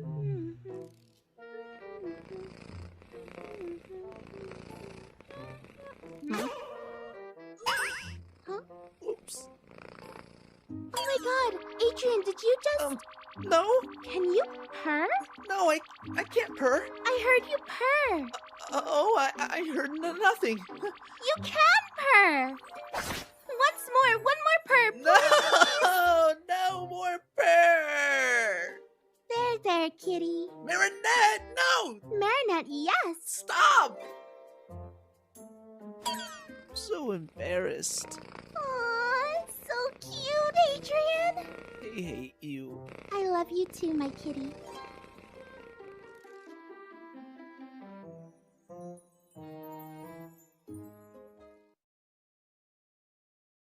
Huh? Huh? Oops. Oh my god, Adrian, did you just... No, Can you purr? no, I can't purr. I heard you purr. I heard nothing. You can purr. Once more, one more purr, please. No, no more purr. There, kitty. Marinette, no, Marinette, yes. stop. I'm so embarrassed. Aw, so cute, Adrian. I hate you. I love you too, my kitty.